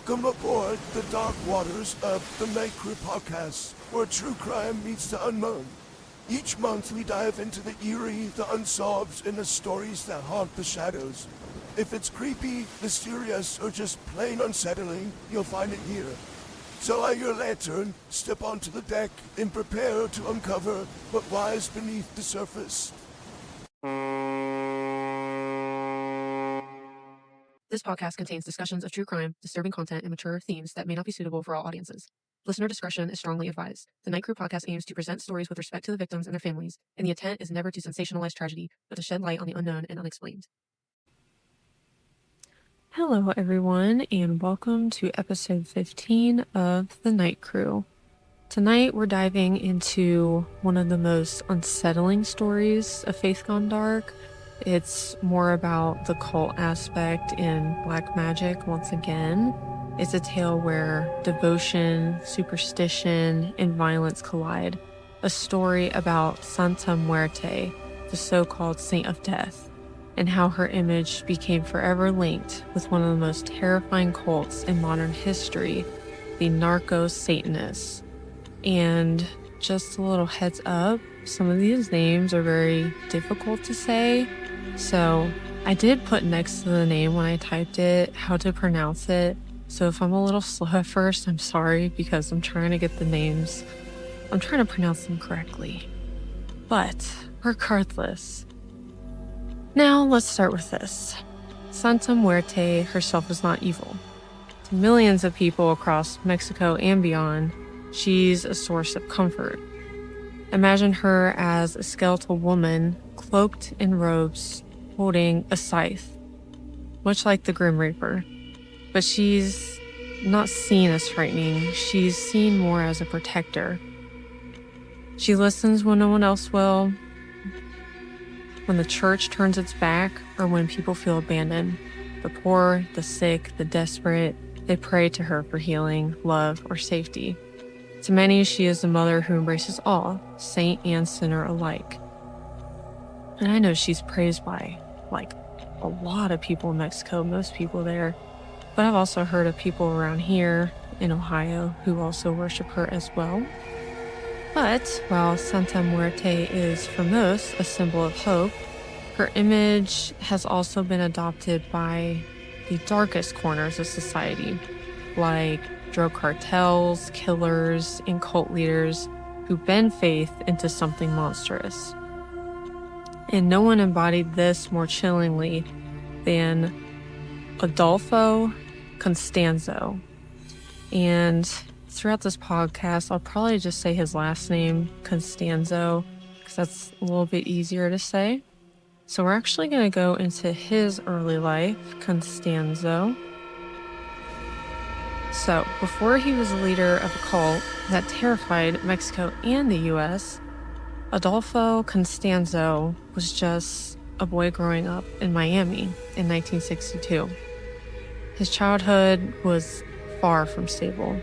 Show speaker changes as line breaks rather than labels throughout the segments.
Welcome aboard the dark waters of the Night Crew podcast, where true crime meets the unknown. Each month we dive into the eerie, the unsolved, and the stories that haunt the shadows. If it's creepy, mysterious, or just plain unsettling, you'll find it here. So light your lantern, step onto the deck, and prepare to uncover what lies beneath the surface.
This podcast contains discussions of true crime, disturbing content, and mature themes that may not be suitable for all audiences. Listener discretion is strongly advised. The Night Crew podcast aims to present stories with respect to the victims and their families, and the intent is never to sensationalize tragedy, but to shed light on the unknown and unexplained. Hello, everyone, and welcome to episode 15 of The Night Crew. Tonight, we're diving into one of the most unsettling stories of Faith Gone Dark. It's more about the cult aspect in black magic once again. It's a tale where devotion, superstition, and violence collide. A story about Santa Muerte, the so-called Saint of Death, and how her image became forever linked with one of the most terrifying cults in modern history, the Narco-Satanists. And just a little heads up, some of these names are very difficult to say. So I did put next to the name when I typed it how to pronounce it. So if I'm a little slow at first, I'm sorry, because I'm trying to get the names. I'm trying to pronounce them correctly. But regardless. Now let's start with this. Santa Muerte herself is not evil. To millions of people across Mexico and beyond, she's a source of comfort. Imagine her as a skeletal woman cloaked in robes, holding a scythe, much like the Grim Reaper. But she's not seen as frightening, she's seen more as a protector. She listens when no one else will, when the church turns its back, or when people feel abandoned. The poor, the sick, the desperate, they pray to her for healing, love, or safety. To many, she is the mother who embraces all, saint and sinner alike. And I know she's praised by, a lot of people in Mexico, most people there. But I've also heard of people around here in Ohio who also worship her as well. But while Santa Muerte is for most a symbol of hope, her image has also been adopted by the darkest corners of society, like drug cartels, killers, and cult leaders who bend faith into something monstrous. And no one embodied this more chillingly than Adolfo Constanzo. And throughout this podcast, I'll probably just say his last name, Constanzo, because that's a little bit easier to say. So we're actually going to go into his early life, Constanzo. So, before he was a leader of a cult that terrified Mexico and the US, Adolfo Constanzo was just a boy growing up in Miami in 1962. His childhood was far from stable.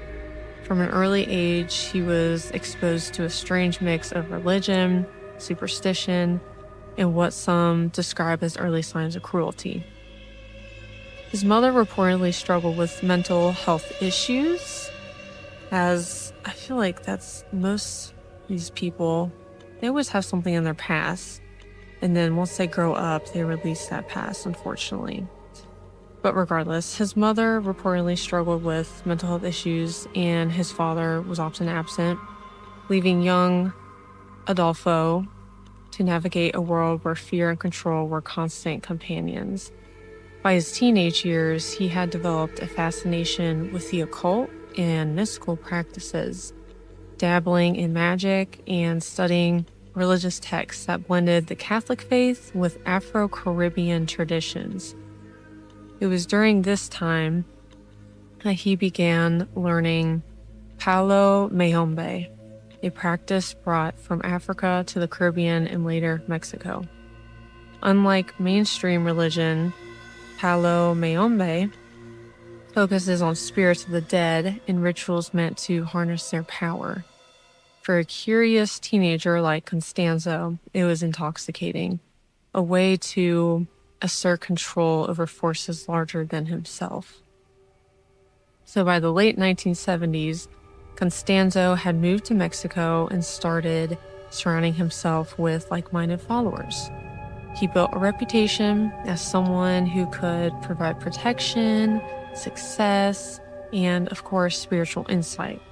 From an early age, he was exposed to a strange mix of religion, superstition, and what some describe as early signs of cruelty. His mother reportedly struggled with mental health issues, as I feel like that's most of these people, they always have something in their past, and then once they grow up, they release that past, unfortunately. But regardless, his mother reportedly struggled with mental health issues, and his father was often absent, leaving young Adolfo to navigate a world where fear and control were constant companions. By his teenage years, he had developed a fascination with the occult and mystical practices, dabbling in magic and studying religious texts that blended the Catholic faith with Afro-Caribbean traditions. It was during this time that he began learning Palo Mayombe, a practice brought from Africa to the Caribbean and later Mexico. Unlike mainstream religion, Palo Mayombe focuses on spirits of the dead and rituals meant to harness their power. For a curious teenager like Constanzo, it was intoxicating, a way to assert control over forces larger than himself. So by the late 1970s, Constanzo had moved to Mexico and started surrounding himself with like-minded followers. He built a reputation as someone who could provide protection, success, and of course, spiritual insight,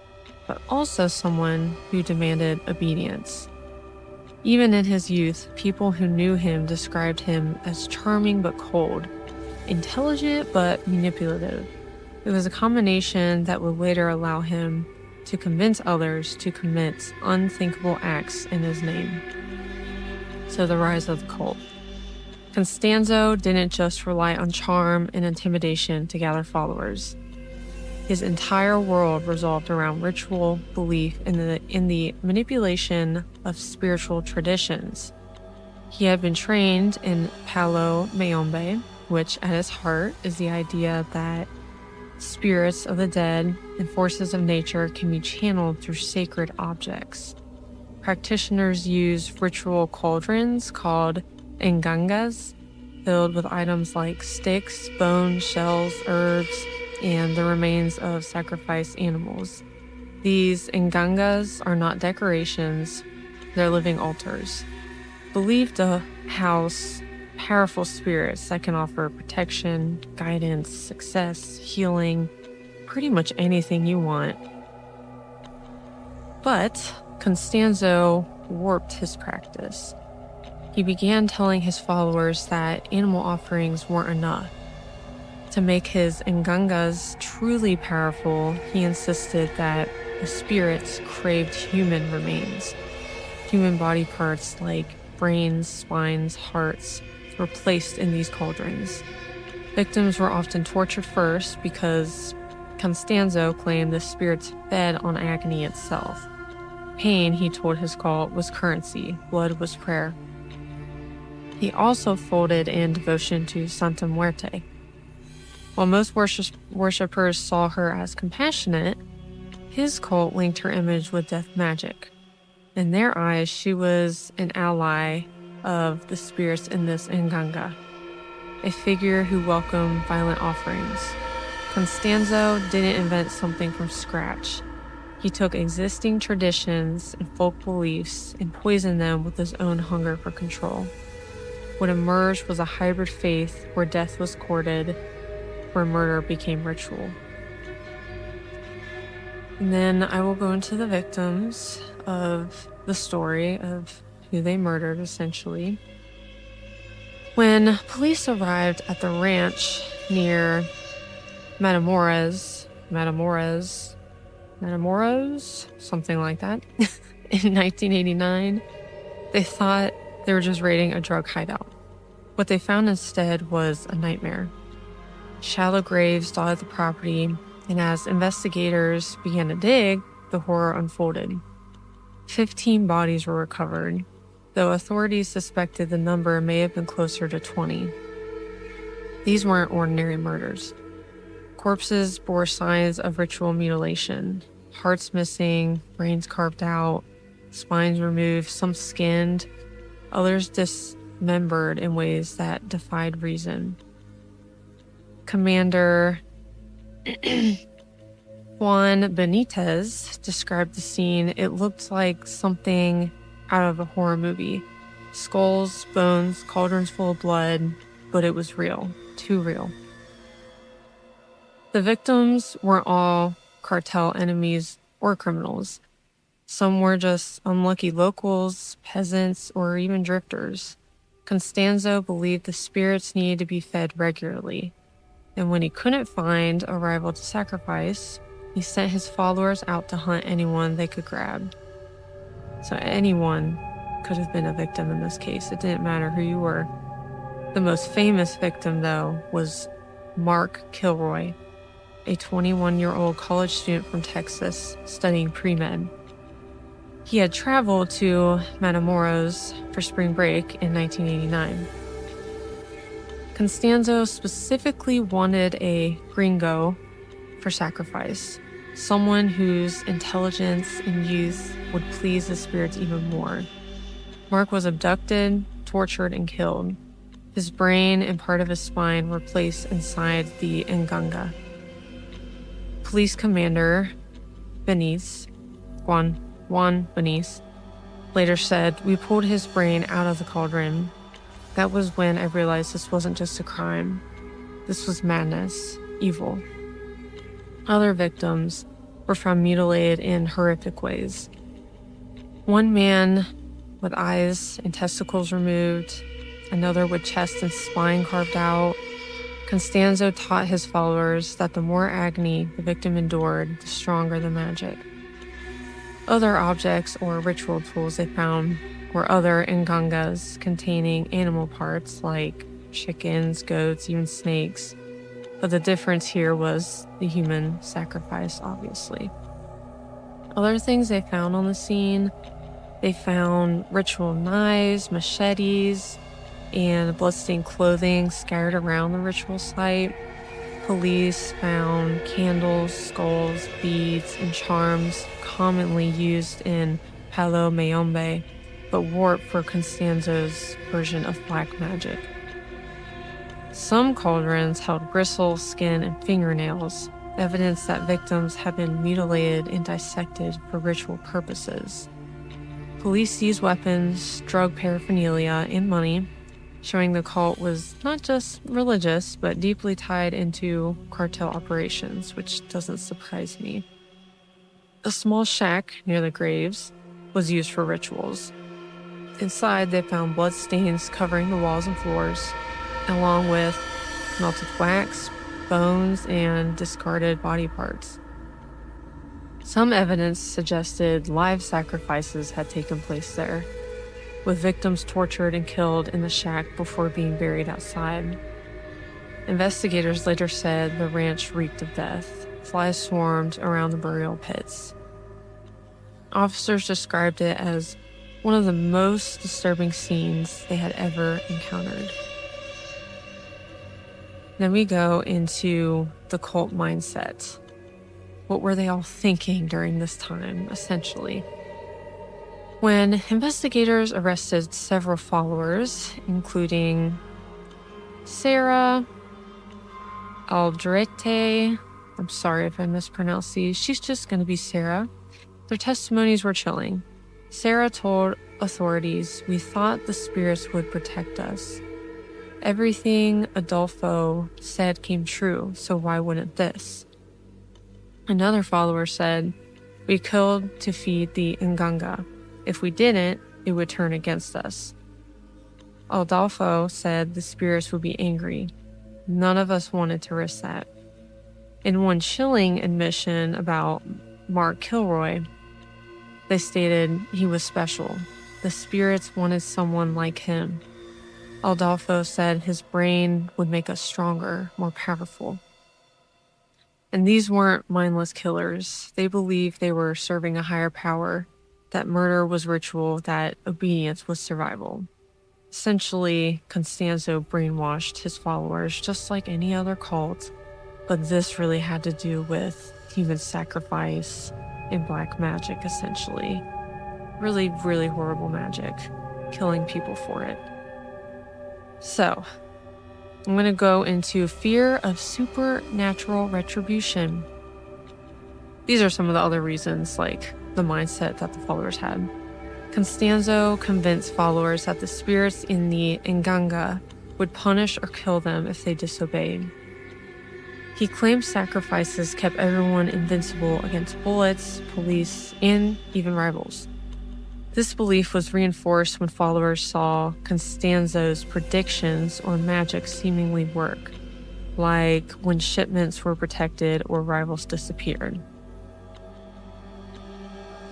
but also someone who demanded obedience. Even in his youth, people who knew him described him as charming but cold, intelligent but manipulative. It was a combination that would later allow him to convince others to commit unthinkable acts in his name. So the rise of the cult. Constanzo didn't just rely on charm and intimidation to gather followers. His entire world revolved around ritual, belief in the manipulation of spiritual traditions. He had been trained in Palo Mayombe, which at its heart is the idea that spirits of the dead and forces of nature can be channeled through sacred objects. Practitioners use ritual cauldrons called engangas, filled with items like sticks, bones, shells, herbs, and the remains of sacrificed animals. These engangas are not decorations, they're living altars, believed to house powerful spirits that can offer protection, guidance, success, healing, pretty much anything you want. But Constanzo warped his practice. He began telling his followers that animal offerings weren't enough. To make his engangas truly powerful, he insisted that the spirits craved human remains. Human body parts like brains, spines, hearts were placed in these cauldrons. Victims were often tortured first because Constanzo claimed the spirits fed on agony itself. Pain, he told his cult, was currency, blood was prayer. He also folded in devotion to Santa Muerte. While most worshippers saw her as compassionate, his cult linked her image with death magic. In their eyes, she was an ally of the spirits in this enganga, a figure who welcomed violent offerings. Constanzo didn't invent something from scratch. He took existing traditions and folk beliefs and poisoned them with his own hunger for control. What emerged was a hybrid faith where death was courted, where murder became ritual. And then I will go into the victims of the story of who they murdered, essentially. When police arrived at the ranch near Matamoros, something like that, in 1989, they thought they were just raiding a drug hideout. What they found instead was a nightmare. Shallow graves dotted the property, and as investigators began to dig, the horror unfolded. 15 bodies were recovered, though authorities suspected the number may have been closer to 20. These weren't ordinary murders. Corpses bore signs of ritual mutilation, hearts missing, brains carved out, spines removed, some skinned, others dismembered in ways that defied reason. Commander Juan Benitez described the scene. It looked like something out of a horror movie. Skulls, bones, cauldrons full of blood, but it was real, too real. The victims weren't all cartel enemies or criminals. Some were just unlucky locals, peasants, or even drifters. Constanzo believed the spirits needed to be fed regularly, and when he couldn't find a rival to sacrifice, he sent his followers out to hunt anyone they could grab. So anyone could have been a victim in this case. It didn't matter who you were. The most famous victim, though, was Mark Kilroy, a 21-year-old college student from Texas studying pre-med. He had traveled to Matamoros for spring break in 1989. Constanzo specifically wanted a gringo for sacrifice, someone whose intelligence and youth would please the spirits even more. Mark was abducted, tortured, and killed. His brain and part of his spine were placed inside the enganga. police commander, Juan Benice, later said, "We pulled his brain out of the cauldron. That was when I realized this wasn't just a crime. This was madness, evil." Other victims were found mutilated in horrific ways. One man with eyes and testicles removed, another with chest and spine carved out. Constanzo taught his followers that the more agony the victim endured, the stronger the magic. Other objects or ritual tools they found were other ngangas containing animal parts like chickens, goats, even snakes. But the difference here was the human sacrifice, obviously. Other things they found on the scene, they found ritual knives, machetes, and bloodstained clothing scattered around the ritual site. Police found candles, skulls, beads, and charms commonly used in Palo Mayombe, but warped for Constanzo's version of black magic. Some cauldrons held gristle, skin, and fingernails, evidence that victims had been mutilated and dissected for ritual purposes. Police seized weapons, drug paraphernalia, and money, showing the cult was not just religious, but deeply tied into cartel operations, which doesn't surprise me. A small shack near the graves was used for rituals. Inside, they found blood stains covering the walls and floors, along with melted wax, bones, and discarded body parts. Some evidence suggested live sacrifices had taken place there, with victims tortured and killed in the shack before being buried outside. Investigators later said the ranch reeked of death. Flies swarmed around the burial pits. Officers described it as one of the most disturbing scenes they had ever encountered. Then we go into the cult mindset. What were they all thinking during this time, essentially? When investigators arrested several followers, including Sarah Aldrete, I'm sorry if I mispronounced these, she's just going to be Sarah, their testimonies were chilling. Sarah told authorities, "We thought the spirits would protect us. Everything Adolfo said came true, so why wouldn't this?" Another follower said, "We killed to feed the Nganga. If we didn't, it would turn against us." Adolfo said the spirits would be angry. None of us wanted to risk that. In one chilling admission about Mark Kilroy, they stated he was special. The spirits wanted someone like him. Adolfo said his brain would make us stronger, more powerful. And these weren't mindless killers. They believed they were serving a higher power, that murder was ritual, that obedience was survival. Essentially, Constanzo brainwashed his followers just like any other cult, but this really had to do with human sacrifice and black magic, essentially. Really, really horrible magic, killing people for it. So, I'm going to go into fear of supernatural retribution. These are some of the other reasons, like the mindset that the followers had. Constanzo convinced followers that the spirits in the Nganga would punish or kill them if they disobeyed. He claimed sacrifices kept everyone invincible against bullets, police, and even rivals. This belief was reinforced when followers saw Constanzo's predictions or magic seemingly work, like when shipments were protected or rivals disappeared.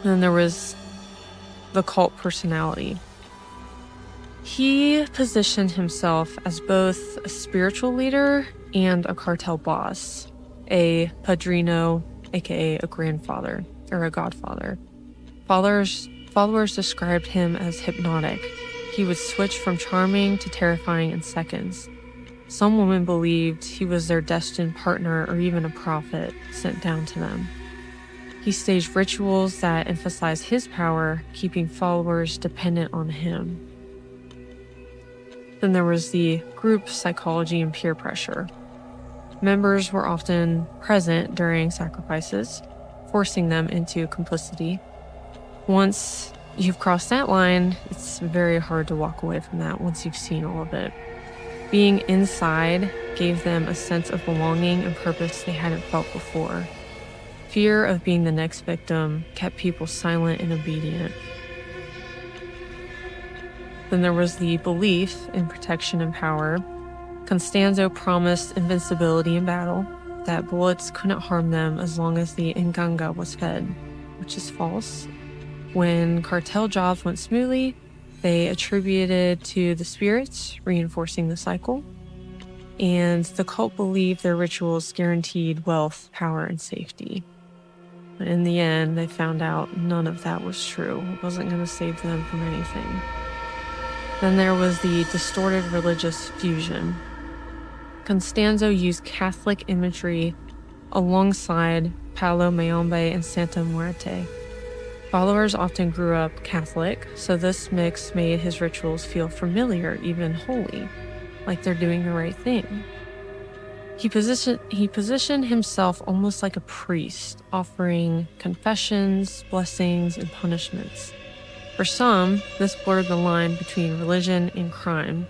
Then there was the cult personality. He positioned himself as both a spiritual leader and a cartel boss, a padrino, aka a grandfather or a godfather. Followers described him as hypnotic. He would switch from charming to terrifying in seconds. Some women believed he was their destined partner or even a prophet sent down to them. He staged rituals that emphasized his power, keeping followers dependent on him. Then there was the group psychology and peer pressure. Members were often present during sacrifices, forcing them into complicity. Once you've crossed that line, it's very hard to walk away from that once you've seen all of it. Being inside gave them a sense of belonging and purpose they hadn't felt before. Fear of being the next victim kept people silent and obedient. Then there was the belief in protection and power. Constanzo promised invincibility in battle, that bullets couldn't harm them as long as the Nganga was fed, which is false. When cartel jobs went smoothly, they attributed to the spirits, reinforcing the cycle. And the cult believed their rituals guaranteed wealth, power, and safety. But in the end, they found out none of that was true. It wasn't going to save them from anything. Then there was the distorted religious fusion. Constanzo used Catholic imagery alongside Palo Mayombe and Santa Muerte. Followers often grew up Catholic, so this mix made his rituals feel familiar, even holy, like they're doing the right thing. He positioned himself almost like a priest, offering confessions, blessings, and punishments. For some, this blurred the line between religion and crime,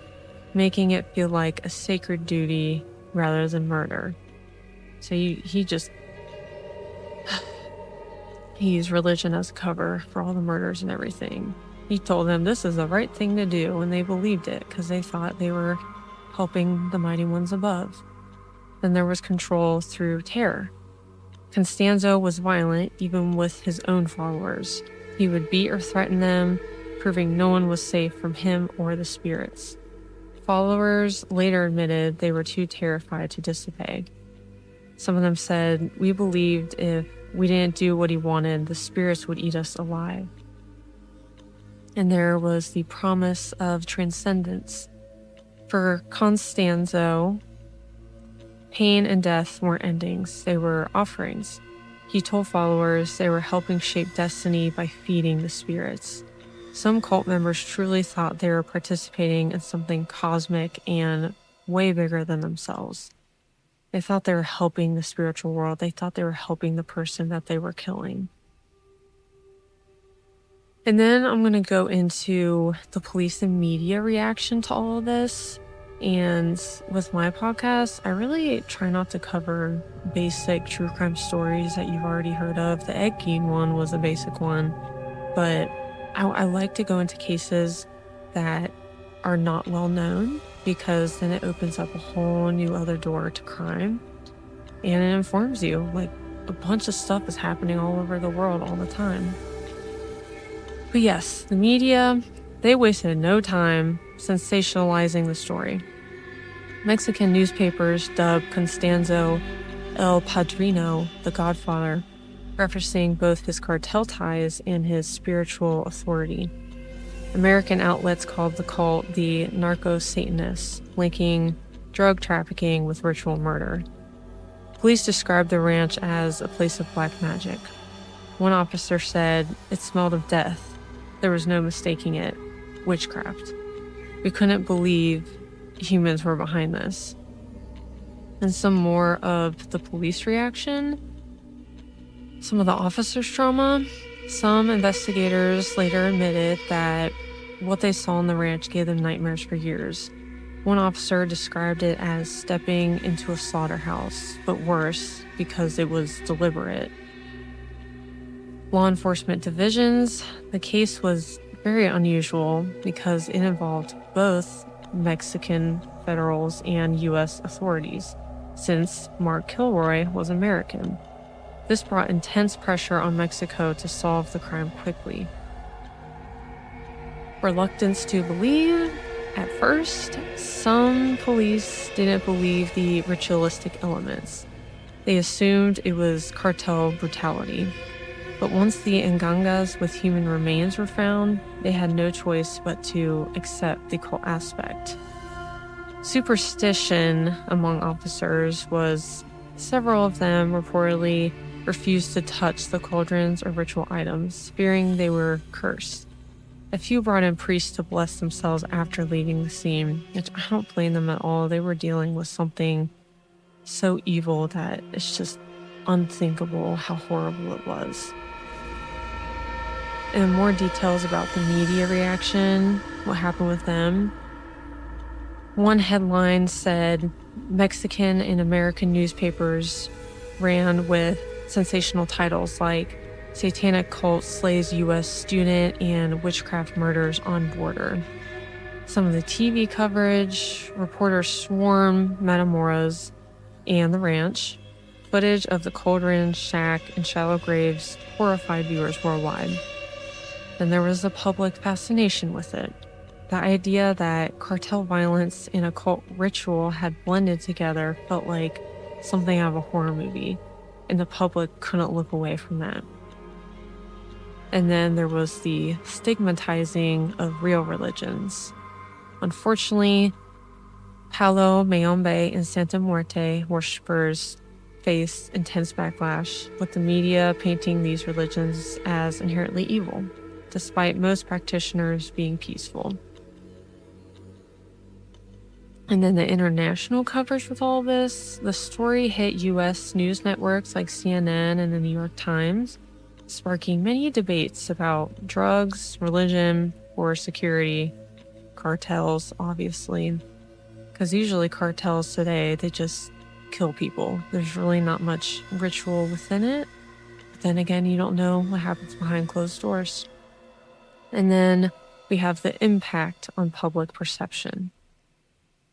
making it feel like a sacred duty rather than murder. So he used religion as cover for all the murders and everything. He told them this is the right thing to do, and they believed it because they thought they were helping the mighty ones above. Then there was control through terror. Constanzo was violent even with his own followers. He would beat or threaten them, proving no one was safe from him or the spirits. Followers later admitted they were too terrified to disobey. Some of them said, "We believed if we didn't do what he wanted, the spirits would eat us alive." And there was the promise of transcendence. For Constanzo, pain and death weren't endings, they were offerings. He told followers they were helping shape destiny by feeding the spirits. Some cult members truly thought they were participating in something cosmic and way bigger than themselves. They thought they were helping the spiritual world. They thought they were helping the person that they were killing. And then I'm going to go into the police and media reaction to all of this. And with my podcast, I really try not to cover basic true crime stories that you've already heard of. The Ed Gein one was a basic one, but I like to go into cases that are not well known, because then it opens up a whole new other door to crime, and it informs you. Like, a bunch of stuff is happening all over the world all the time. But yes, the media, they wasted no time sensationalizing the story. Mexican newspapers dubbed Constanzo El Padrino, the Godfather, referencing both his cartel ties and his spiritual authority. American outlets called the cult the Narco-Satanists, linking drug trafficking with ritual murder. Police described the ranch as a place of black magic. One officer said it smelled of death. There was no mistaking it. Witchcraft. We couldn't believe humans were behind this. And some more of the police reaction. Some of the officers' trauma. Some investigators later admitted that what they saw on the ranch gave them nightmares for years. One officer described it as stepping into a slaughterhouse, but worse because it was deliberate. Law enforcement divisions. The case was very unusual because it involved both Mexican federals and U.S. authorities, since Mark Kilroy was American. This brought intense pressure on Mexico to solve the crime quickly. Reluctance to believe. At first, some police didn't believe the ritualistic elements. They assumed it was cartel brutality. But once the Ngangas with human remains were found, they had no choice but to accept the cult aspect. Superstition among officers was several of them reportedly refused to touch the cauldrons or ritual items, fearing they were cursed. A few brought in priests to bless themselves after leaving the scene, which I don't blame them at all. They were dealing with something so evil that it's just unthinkable how horrible it was. And more details about the media reaction, what happened with them. One headline said Mexican and American newspapers ran with sensational titles like Satanic Cult Slays U.S. Student and Witchcraft Murders on Border. Some of the TV coverage, reporters swarm Matamoros and the ranch. Footage of the cauldron, shack, and shallow graves horrified viewers worldwide. Then there was a public fascination with it. The idea that cartel violence and occult ritual had blended together felt like something out of a horror movie, and the public couldn't look away from that. And then there was the stigmatizing of real religions. Unfortunately, Palo Mayombe and Santa Muerte worshippers faced intense backlash, with the media painting these religions as inherently evil, despite most practitioners being peaceful. And then the international coverage with all this, the story hit U.S. news networks like CNN and the New York Times, sparking many debates about drugs, religion, or security, cartels, obviously. Because usually cartels today, they just kill people. There's really not much ritual within it. But then again, you don't know what happens behind closed doors. And then we have the impact on public perception.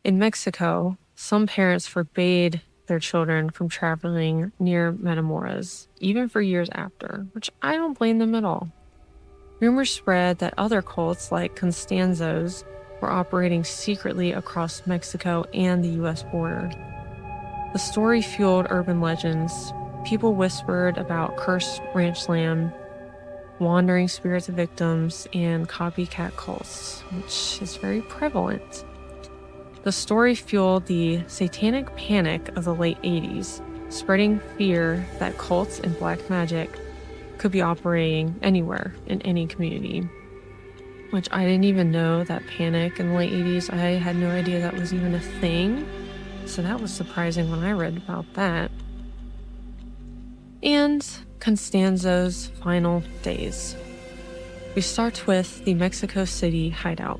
In Mexico, some parents forbade their children from traveling near Matamoros, even for years after, which I don't blame them at all. Rumors spread that other cults like Constanzos were operating secretly across Mexico and the U.S. border. The story fueled urban legends. People whispered about cursed ranch land, wandering spirits of victims, and copycat cults, which is very prevalent. The story fueled the satanic panic of the late 80s, spreading fear that cults and black magic could be operating anywhere in any community. Which I didn't even know that panic in the late 80s. I had no idea that was even a thing. So that was surprising when I read about that. And Constanzo's final days. We start with the Mexico City hideout.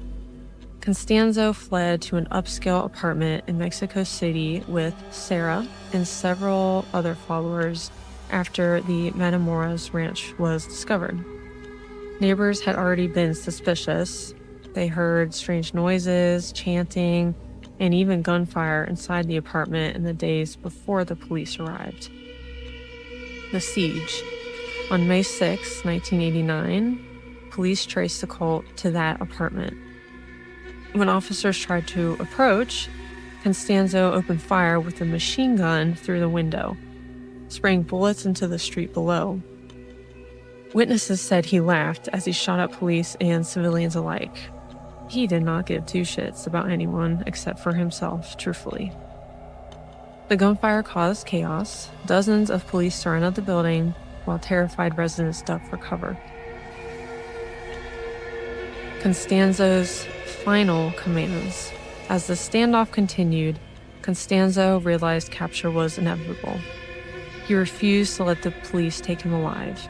Constanzo fled to an upscale apartment in Mexico City with Sarah and several other followers after the Matamoros ranch was discovered. Neighbors had already been suspicious. They heard strange noises, chanting, and even gunfire inside the apartment in the days before the police arrived. The siege. On May 6, 1989, police traced the cult to that apartment. When officers tried to approach, Constanzo opened fire with a machine gun through the window, spraying bullets into the street below. Witnesses said he laughed as he shot at police and civilians alike. He did not give two shits about anyone except for himself, truthfully. The gunfire caused chaos. Dozens of police surrounded the building, while terrified residents ducked for cover. Constanzo's final commands. As the standoff continued, Constanzo realized capture was inevitable. He refused to let the police take him alive.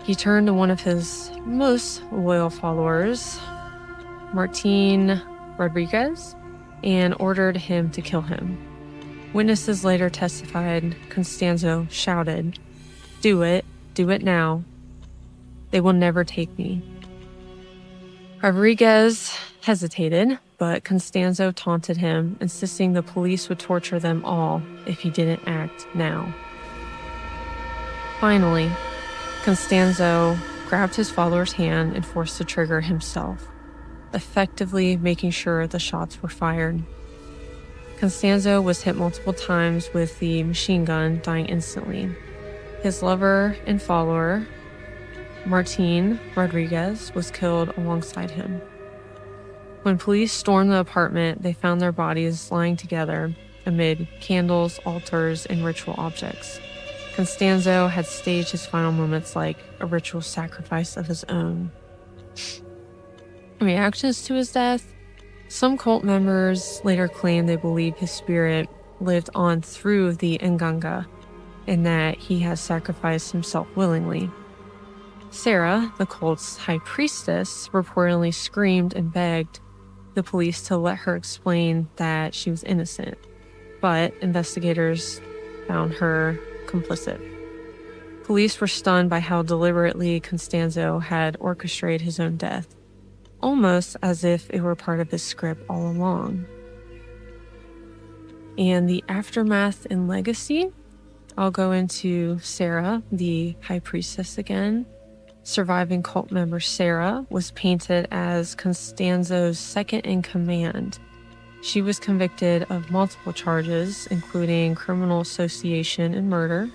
He turned to one of his most loyal followers, Martin Rodriguez, and ordered him to kill him. Witnesses later testified Constanzo shouted, do it now. They will never take me." Rodriguez hesitated, but Constanzo taunted him, insisting the police would torture them all if he didn't act now. Finally, Constanzo grabbed his follower's hand and forced the trigger himself, effectively making sure the shots were fired. Constanzo was hit multiple times with the machine gun, dying instantly. His lover and follower, Martin Rodriguez, was killed alongside him. When police stormed the apartment, they found their bodies lying together amid candles, altars, and ritual objects. Constanzo had staged his final moments like a ritual sacrifice of his own. Reactions to his death. Some cult members later claimed they believed his spirit lived on through the Nganga, and that he has sacrificed himself willingly. Sarah, the cult's high priestess, reportedly screamed and begged the police to let her explain that she was innocent, but investigators found her complicit. Police were stunned by how deliberately Constanzo had orchestrated his own death, almost as if it were part of his script all along. And the aftermath and legacy, I'll go into Sarah, the high priestess again. Surviving cult member Sarah was painted as Constanzo's second in command. She was convicted of multiple charges, including criminal association and murder.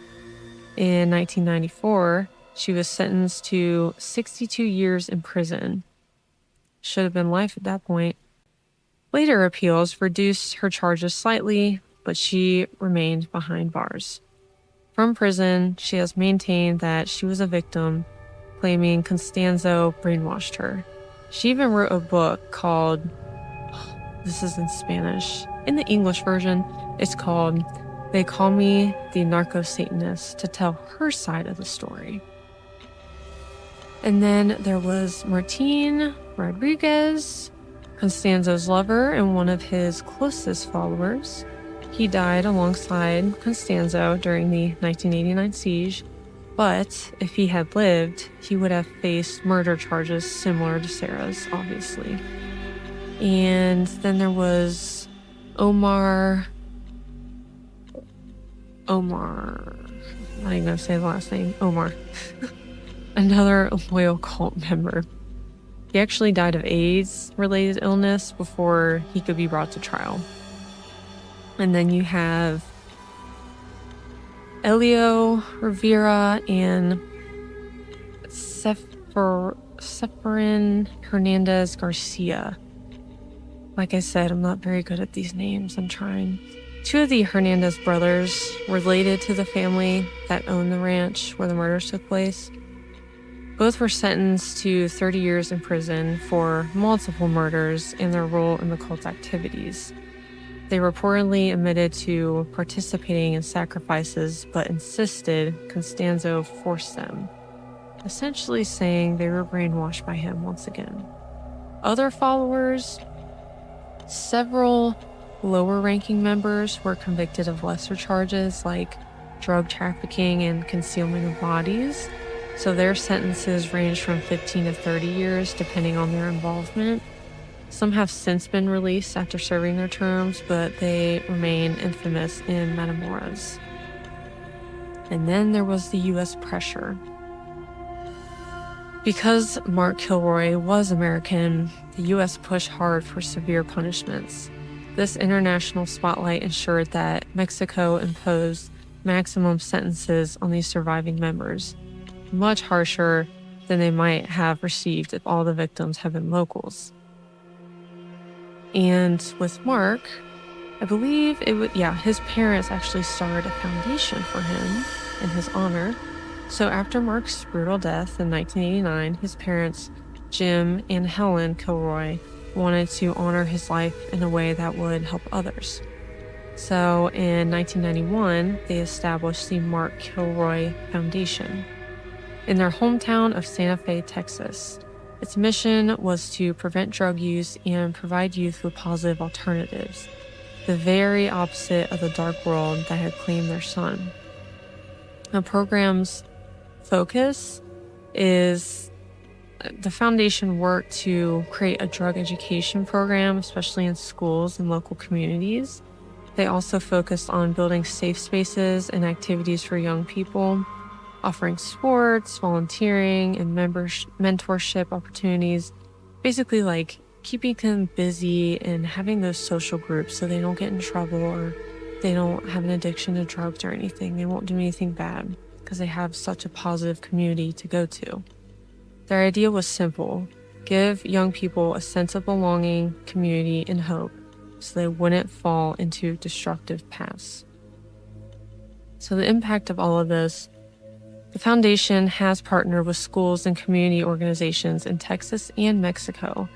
In 1994, she was sentenced to 62 years in prison. Should have been life at that point. Later appeals reduced her charges slightly, but she remained behind bars. From prison, she has maintained that she was a victim, claiming Constanzo brainwashed her. She even wrote a book called, this is in Spanish. In the English version, it's called They Call Me the Narco-Satanists, to tell her side of the story. And then there was Martin Rodriguez, Constanzo's lover and one of his closest followers. He died alongside Constanzo during the 1989 siege, but if he had lived, he would have faced murder charges similar to Sarah's, obviously. And then there was Omar, I'm not even going to say the last name, Omar, another loyal cult member. He actually died of AIDS-related illness before he could be brought to trial. And then you have Elio Rivera and Seferin Hernandez Garcia. Like I said, I'm not very good at these names. I'm trying. Two of the Hernandez brothers related to the family that owned the ranch where the murders took place. Both were sentenced to 30 years in prison for multiple murders and their role in the cult activities. They reportedly admitted to participating in sacrifices, but insisted Constanzo forced them, essentially saying they were brainwashed by him once again. Other followers, several lower-ranking members were convicted of lesser charges like drug trafficking and concealment of bodies, so their sentences ranged from 15 to 30 years depending on their involvement. Some have since been released after serving their terms, but they remain infamous in Matamoros. And then there was the U.S. pressure. Because Mark Kilroy was American, the U.S. pushed hard for severe punishments. This international spotlight ensured that Mexico imposed maximum sentences on these surviving members, much harsher than they might have received if all the victims had been locals. And with Mark, I believe his parents actually started a foundation for him in his honor. So after Mark's brutal death in 1989, his parents, Jim and Helen Kilroy, wanted to honor his life in a way that would help others. So in 1991, they established the Mark Kilroy Foundation in their hometown of Santa Fe, Texas. Its mission was to prevent drug use and provide youth with positive alternatives, the very opposite of the dark world that had claimed their son. The program's focus is the foundation worked to create a drug education program, especially in schools and local communities. They also focused on building safe spaces and activities for young people, offering sports, volunteering, and mentorship opportunities, basically like keeping them busy and having those social groups so they don't get in trouble or they don't have an addiction to drugs or anything. They won't do anything bad because they have such a positive community to go to. Their idea was simple: give young people a sense of belonging, community, and hope so they wouldn't fall into destructive paths. So the impact of all of this: the foundation has partnered with schools and community organizations in Texas and Mexico.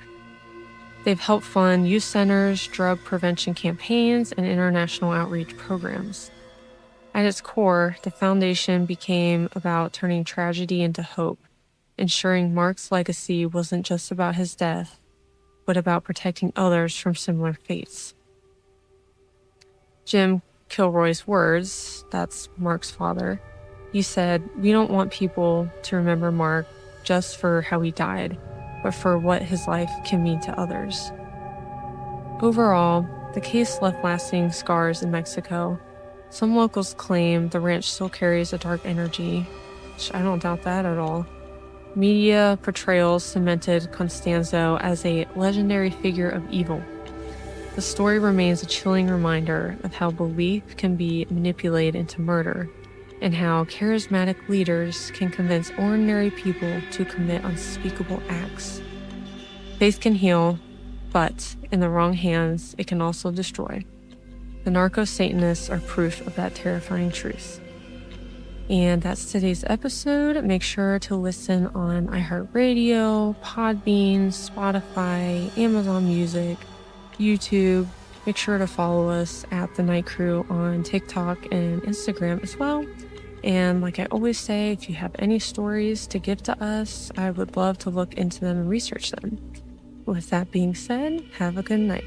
They've helped fund youth centers, drug prevention campaigns, and international outreach programs. At its core, the foundation became about turning tragedy into hope, ensuring Mark's legacy wasn't just about his death, but about protecting others from similar fates. Jim Kilroy's words, that's Mark's father, he said, "We don't want people to remember Mark just for how he died, but for what his life can mean to others." Overall, the case left lasting scars in Mexico. Some locals claim the ranch still carries a dark energy, which I don't doubt that at all. Media portrayals cemented Constanzo as a legendary figure of evil. The story remains a chilling reminder of how belief can be manipulated into murder, and how charismatic leaders can convince ordinary people to commit unspeakable acts. Faith can heal, but in the wrong hands, it can also destroy. The Narco-Satanists are proof of that terrifying truth. And that's today's episode. Make sure to listen on iHeartRadio, Podbean, Spotify, Amazon Music, YouTube. Make sure to follow us at The Night Crew on TikTok and Instagram as well. And like I always say, if you have any stories to give to us, I would love to look into them and research them. With that being said, have a good night.